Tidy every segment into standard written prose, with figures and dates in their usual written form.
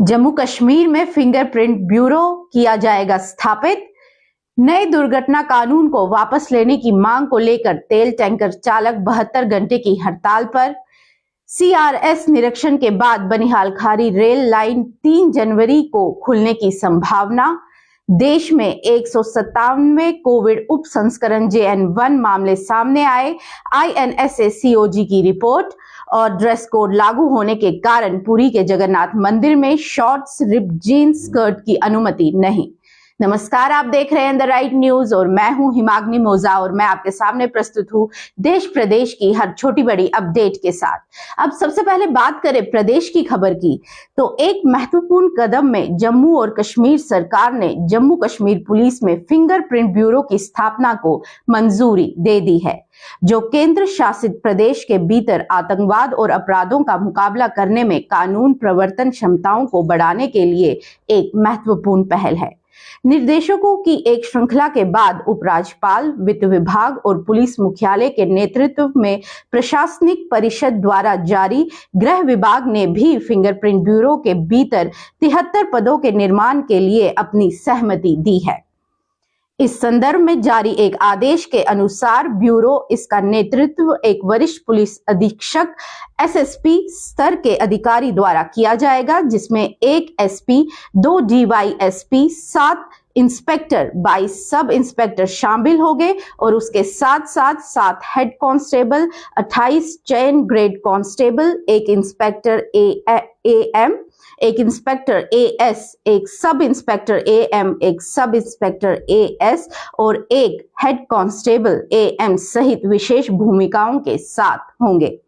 जम्मू कश्मीर में fingerprint bureau किया जाएगा स्थापित। नए दुर्घटना कानून को वापस लेने की मांग को लेकर तेल टैंकर चालक 72 घंटे की हड़ताल पर। सीआरएस निरीक्षण के बाद बनिहाल खारी रेल लाइन 3 जनवरी को खुलने की संभावना। देश में 197 कोविड उप संस्करण JN1 मामले सामने आए। INSA COG की रिपोर्ट। और ड्रेस कोड लागू होने के कारण पुरी के जगन्नाथ मंदिर में शॉर्ट्स रिप जीन्स स्कर्ट की अनुमति नहीं। नमस्कार, आप देख रहे हैं द राइट न्यूज और मैं हूं हिमाग्नि मोजा और मैं आपके सामने प्रस्तुत हूं देश प्रदेश की हर छोटी बड़ी अपडेट के साथ। अब सबसे पहले बात करें प्रदेश की खबर की, तो एक महत्वपूर्ण कदम में जम्मू और कश्मीर सरकार ने जम्मू कश्मीर पुलिस में फिंगरप्रिंट ब्यूरो की स्थापना को मंजूरी दे दी है, जो केंद्र शासित प्रदेश के भीतर आतंकवाद और अपराधों का मुकाबला करने में कानून प्रवर्तन क्षमताओं को बढ़ाने के लिए एक महत्वपूर्ण पहल है। निर्देशकों की एक श्रृंखला के बाद उपराज्यपाल, वित्त विभाग और पुलिस मुख्यालय के नेतृत्व में प्रशासनिक परिषद द्वारा जारी गृह विभाग ने भी फिंगरप्रिंट ब्यूरो के भीतर 73 पदों के निर्माण के लिए अपनी सहमति दी है। इस संदर्भ में जारी एक आदेश के अनुसार ब्यूरो इसका नेतृत्व एक वरिष्ठ पुलिस अधीक्षक SSP स्तर के अधिकारी द्वारा किया जाएगा, जिसमें 1 SP, 2 DYSP, 7 inspector, 22 sub inspector शामिल होंगे और उसके साथ साथ 7 हेड कांस्टेबल, 28 चयन grade constable, 1 inspector AM, 1 inspector AS, 1 sub inspector AM, 1 sub inspector AS और 1 हेड कांस्टेबल AM सहित विशेष भूमिकाओं के साथ होंगे।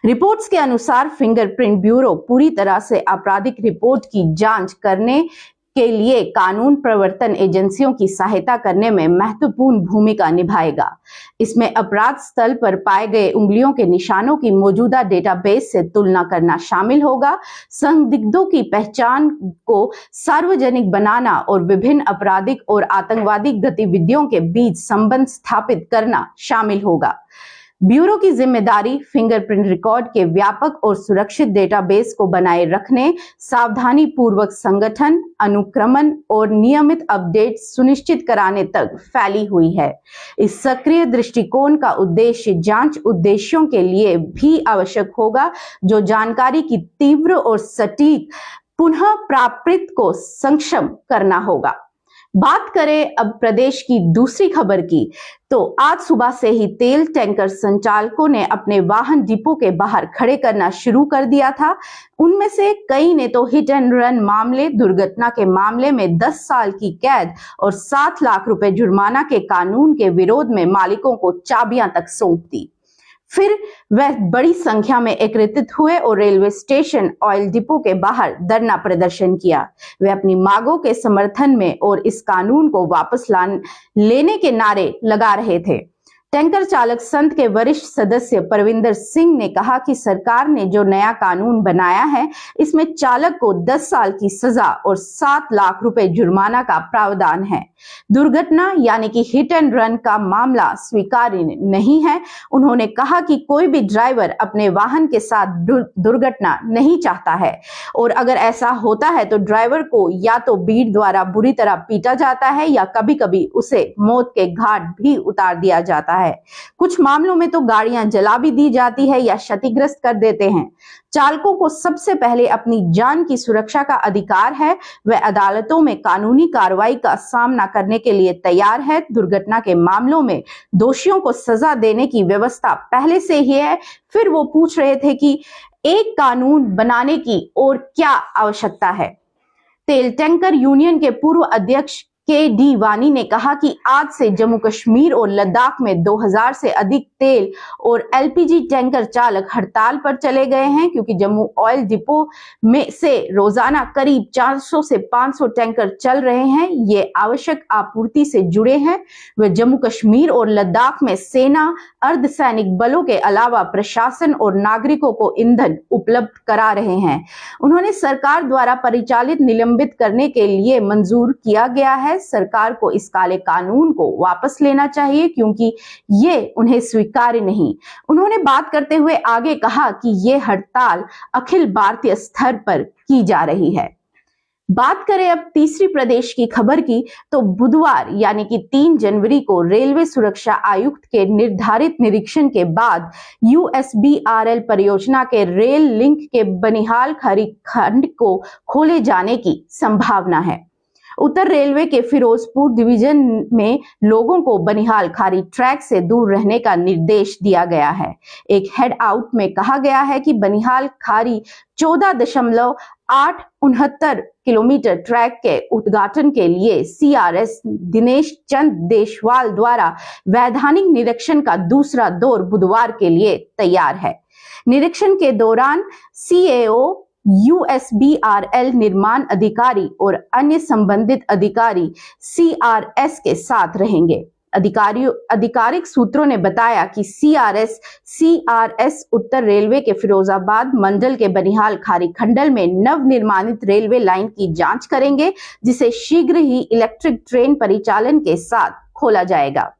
रिपोर्ट्स के अनुसार फिंगरप्रिंट ब्यूरो पूरी तरह से आपराधिक रिपोर्ट की जांच करने के लिए कानून प्रवर्तन एजेंसियों की सहायता करने में महत्वपूर्ण भूमिका निभाएगा। इसमें अपराध स्थल पर पाए गए उंगलियों के निशानों की मौजूदा डेटाबेस से तुलना करना शामिल होगा, संदिग्धों की पहचान को सार्वजनिक बनाना और विभिन्न आपराधिक और आतंकवादी गतिविधियों के बीच संबंध स्थापित करना शामिल होगा। ब्यूरो की जिम्मेदारी फिंगरप्रिंट रिकॉर्ड के व्यापक और सुरक्षित डेटाबेस को बनाए रखने, सावधानी पूर्वक संगठन, अनुक्रमण और नियमित अपडेट सुनिश्चित कराने तक फैली हुई है। इस सक्रिय दृष्टिकोण का उद्देश्य जांच उद्देश्यों के लिए भी आवश्यक होगा, जो जानकारी की तीव्र और सटीक पुनः प्राप्ति को सक्षम करना होगा। बात करें अब प्रदेश की दूसरी खबर की, तो आज सुबह से ही तेल टैंकर संचालकों ने अपने वाहन डिपो के बाहर खड़े करना शुरू कर दिया था। उनमें से कई ने तो हिट एंड रन मामले, दुर्घटना के मामले में 10 साल की कैद और 7 लाख रुपए जुर्माना के कानून के विरोध में मालिकों को चाबियां तक सौंप दी। फिर वह बड़ी संख्या में एकत्रित हुए और रेलवे स्टेशन, ऑयल डिपो के बाहर धरना प्रदर्शन किया। वे अपनी मांगों के समर्थन में और इस कानून को वापस लेने के नारे लगा रहे थे। टैंकर चालक संघ के वरिष्ठ सदस्य परविंदर सिंह ने कहा कि सरकार ने जो नया कानून बनाया है, इसमें चालक को 10 साल की सजा और 7 लाख रुपए जुर्माना का प्रावधान है। दुर्घटना यानी कि हिट एंड रन का मामला स्वीकार्य नहीं है। उन्होंने कहा कि कोई भी ड्राइवर अपने वाहन के साथ दुर्घटना नहीं चाहता है और अगर ऐसा होता है तो ड्राइवर को या तो भीड़ द्वारा बुरी तरह पीटा जाता है या कभी-कभी उसे मौत के घाट भी उतार दिया जाता है। कुछ मामलों में तो गाड़ियां जला भी दी जाती है या क्षतिग्रस्त कर देते हैं। चालकों को सबसे पहले अपनी जान की सुरक्षा का अधिकार है। वह अदालतों में कानूनी कार्रवाई का सामना करने के लिए तैयार है। दुर्घटना के मामलों में दोषियों को सजा देने की व्यवस्था पहले से ही है। फिर वो पूछ रहे थे कि एक कानून बनाने की और क्या आवश्यकता है। तेल टैंकर यूनियन के पूर्व अध्यक्ष KD वानी ने कहा कि आज से जम्मू कश्मीर और लद्दाख में 2000 से अधिक तेल और LPG टैंकर चालक हड़ताल पर चले गए हैं, क्योंकि जम्मू ऑयल डिपो में से रोजाना करीब 400 से 500 टैंकर चल रहे हैं। ये आवश्यक आपूर्ति से जुड़े हैं। वे जम्मू कश्मीर और लद्दाख में सेना, अर्धसैनिक बलों के अलावा प्रशासन और नागरिकों को ईंधन उपलब्ध करा रहे हैं। उन्होंने सरकार द्वारा परिचालित निलंबित करने के लिए मंजूर किया गया है। सरकार को इस काले कानून को वापस लेना चाहिए, क्योंकि ये उन्हें स्वीकार्य नहीं। उन्होंने बात करते हुए आगे कहा कि ये हड़ताल अखिल भारतीय स्तर पर की जा रही है। बात करें अब तीसरी प्रदेश की खबर की, तो बुधवार यानी कि 3 जनवरी को रेलवे सुरक्षा आयुक्त के निर्धारित निरीक्षण के बाद यूएसबीआरएल परियोजना के रेल लिंक के बनिहाल खारी खंड को खोले जाने की संभावना है। उत्तर रेलवे के फिरोजपुर डिवीजन में लोगों को बनिहाल खारी ट्रैक से दूर रहने का निर्देश दिया गया है। एक हेड आउट में कहा गया है कि बनिहाल खारी 14.869 किलोमीटर ट्रैक के उद्घाटन के लिए सीआरएस दिनेश चंद देशवाल द्वारा वैधानिक निरीक्षण का दूसरा दौर बुधवार के लिए तैयार है। निरीक्षण के दौरान सीएओ, यूएसबीआरएल निर्माण अधिकारी और अन्य संबंधित अधिकारी सीआरएस के साथ रहेंगे। आधिकारिक सूत्रों ने बताया कि सीआरएस उत्तर रेलवे के फिरोजाबाद मंडल के बनिहाल खारी खंडल में नवनिर्मित रेलवे लाइन की जांच करेंगे, जिसे शीघ्र ही इलेक्ट्रिक ट्रेन परिचालन के साथ खोला जाएगा।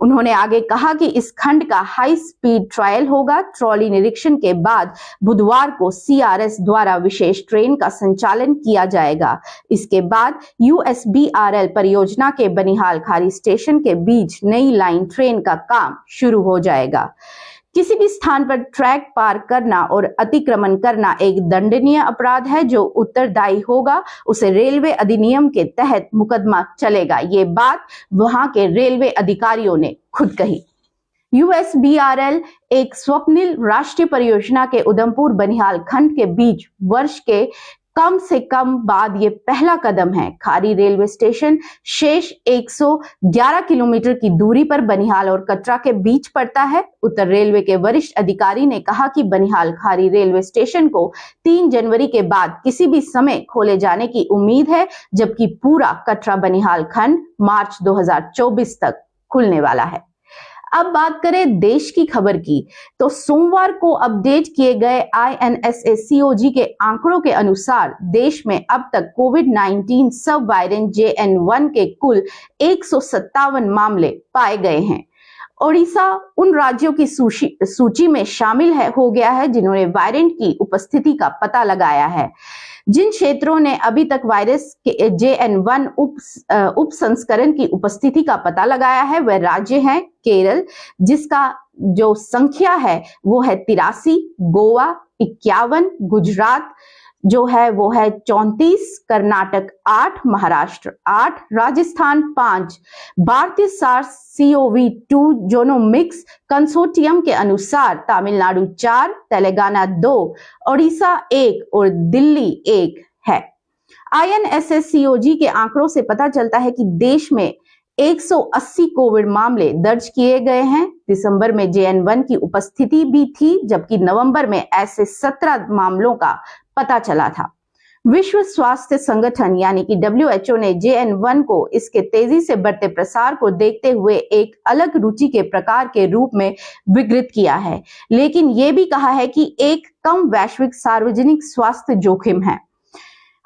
उन्होंने आगे कहा कि इस खंड का हाई स्पीड ट्रायल होगा। ट्रॉली निरीक्षण के बाद बुधवार को सीआरएस द्वारा विशेष ट्रेन का संचालन किया जाएगा। इसके बाद यूएसबीआरएल परियोजना के बनिहाल खारी स्टेशन के बीच नई लाइन ट्रेन का काम शुरू हो जाएगा। किसी भी स्थान पर ट्रैक पार करना और अतिक्रमण करना एक दंडनीय अपराध है। जो उत्तरदायी होगा उसे रेलवे अधिनियम के तहत मुकदमा चलेगा। ये बात वहां के रेलवे अधिकारियों ने खुद कही। यूएसबीआरएल एक स्वप्निल राष्ट्रीय परियोजना के उधमपुर बनिहाल खंड के बीच वर्ष के कम से कम बाद ये पहला कदम है। खारी रेलवे स्टेशन शेष 111 किलोमीटर की दूरी पर बनिहाल और कटरा के बीच पड़ता है। उत्तर रेलवे के वरिष्ठ अधिकारी ने कहा कि बनिहाल खारी रेलवे स्टेशन को 3 जनवरी के बाद किसी भी समय खोले जाने की उम्मीद है, जबकि पूरा कटरा बनिहाल खंड मार्च 2024 तक खुलने वाला है। अब बात करें देश की खबर की, तो सोमवार को अपडेट किए गए INSS-CoG के आंकड़ों के अनुसार देश में अब तक कोविड-19 सब वेरिएंट JN1 के कुल 157 मामले पाए गए हैं। ओडिशा उन राज्यों की सूची में शामिल हो गया है जिन्होंने वेरिएंट की उपस्थिति का पता लगाया है। जिन क्षेत्रों ने अभी तक वायरस के JN1 उप संस्करण की उपस्थिति का पता लगाया है वह राज्य हैं केरल, जिसका जो संख्या है वो है 83, गोवा 51, गुजरात जो है वो है 34, कर्नाटक 8, महाराष्ट्र 8, राजस्थान 5। भारतीय SARS-CoV-2 जोनोमिक्स कंसोर्टियम के अनुसार तमिलनाडु 4, तेलंगाना 2, ओडिशा 1 और दिल्ली 1 है। INSS-CoG के आंकड़ों से पता चलता है कि देश में 180 कोविड मामले दर्ज किए गए हैं। दिसंबर में JN1 की उपस्थिति भी थी, जबकि नवंबर में ऐसे 17 मामलों का पता चला था। विश्व स्वास्थ्य संगठन यानी कि WHO ने JN1 को इसके तेजी से बढ़ते प्रसार को देखते हुए एक अलग रुचि के प्रकार के रूप में विकृत किया है, लेकिन यह भी कहा है कि एक कम वैश्विक सार्वजनिक स्वास्थ्य जोखिम है।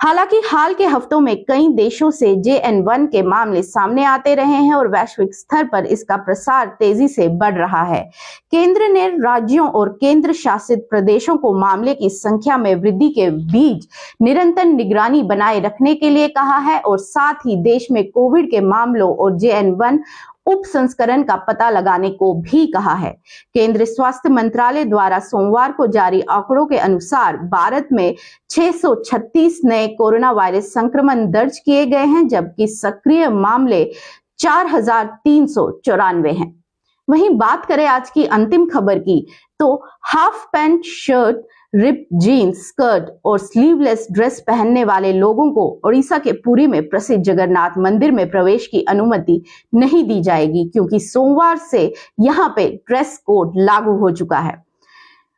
हालांकि हाल के हफ्तों में कई देशों से JN1 के मामले सामने आते रहे हैं और वैश्विक स्तर पर इसका प्रसार तेजी से बढ़ रहा है। केंद्र ने राज्यों और केंद्र शासित प्रदेशों को मामले की संख्या में वृद्धि के बीच निरंतर निगरानी बनाए रखने के लिए कहा है और साथ ही देश में कोविड के मामलों और JN1 उप संस्करण का पता लगाने को भी कहा है। केंद्रीय स्वास्थ्य मंत्रालय द्वारा सोमवार को जारी आंकड़ों के अनुसार भारत में 636 नए कोरोना वायरस संक्रमण दर्ज किए गए हैं, जबकि सक्रिय मामले 4394 हैं। वहीं बात करें आज की अंतिम खबर की, तो half pant shirt, rip jeans, skirt और स्लीवलेस ड्रेस पहनने वाले लोगों को ओडिशा के पुरी में प्रसिद्ध जगन्नाथ मंदिर में प्रवेश की अनुमति नहीं दी जाएगी, क्योंकि सोमवार से यहां पे ड्रेस कोड लागू हो चुका है।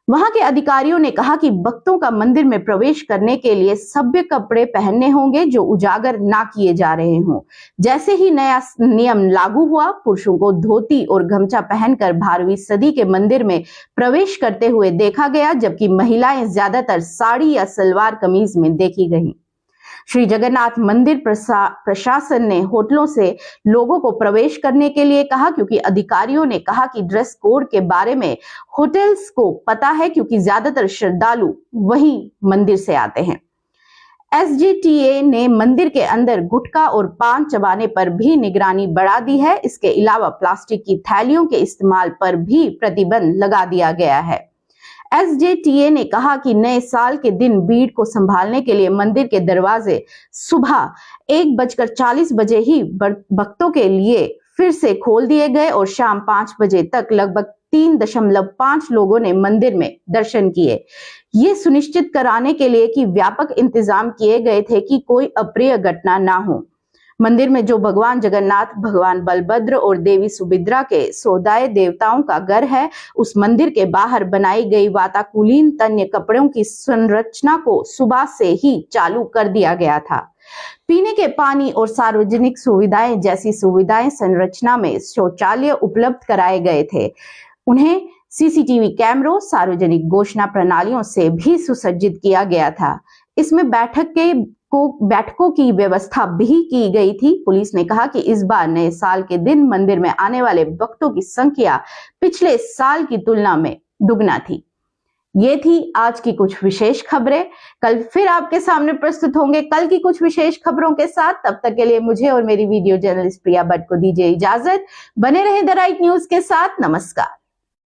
वहां के अधिकारियों ने कहा कि भक्तों का मंदिर में प्रवेश करने के लिए सभ्य कपड़े पहनने होंगे जो उजागर ना किए जा रहे हों। जैसे ही नया नियम लागू हुआ, पुरुषों को धोती और गमछा पहनकर 12वीं सदी के मंदिर में प्रवेश करते हुए देखा गया, जबकि महिलाएं ज्यादातर साड़ी या सलवार कमीज में देखी गईं। श्री जगन्नाथ मंदिर प्रशासन ने होटलों से लोगों को प्रवेश करने के लिए कहा, क्योंकि अधिकारियों ने कहा कि ड्रेस कोड के बारे में होटल्स को पता है, क्योंकि ज्यादातर श्रद्धालु वही मंदिर से आते हैं। एसजीटीए ने मंदिर के अंदर गुटखा और पान चबाने पर भी निगरानी बढ़ा दी है। इसके अलावा प्लास्टिक की थैलियों के इस्तेमाल पर भी प्रतिबंध लगा दिया गया है। एसजीटीए ने कहा कि नए साल के दिन भीड़ को संभालने के लिए मंदिर के दरवाजे सुबह 1:40 बजे ही भक्तों के लिए फिर से खोल दिए गए और शाम 5 बजे तक लगभग 3.5 लोगों ने मंदिर में दर्शन किए। ये सुनिश्चित कराने के लिए कि व्यापक इंतजाम किए गए थे कि कोई अप्रिय घटना ना हो। मंदिर में जो भगवान जगन्नाथ, भगवान बलभद्र और देवी सुभद्रा के सौदाए देवताओं का घर है, उस मंदिर के बाहर बनाई गई वाताकुलीन तन्य कपड़ों की संरचना को सुबह से ही चालू कर दिया गया था। पीने के पानी और सार्वजनिक सुविधाएं जैसी सुविधाएं संरचना में शौचालय उपलब्ध कराए गए थे। उन्हें सीसीटीवी कैमरों, सार्वजनिक घोषणा प्रणालियों से भी सुसज्जित किया गया था। इसमें बैठकों की व्यवस्था भी की गई थी। पुलिस ने कहा कि इस बार नए साल के दिन मंदिर में आने वाले भक्तों की संख्या पिछले साल की तुलना में दुगना थी। ये थी आज की कुछ विशेष खबरें। कल फिर आपके सामने प्रस्तुत होंगे कल की कुछ विशेष खबरों के साथ। तब तक के लिए मुझे और मेरी वीडियो जर्नलिस्ट प्रिया भट्ट को दीजिए इजाजत। बने रहें द राइट न्यूज के साथ। नमस्कार।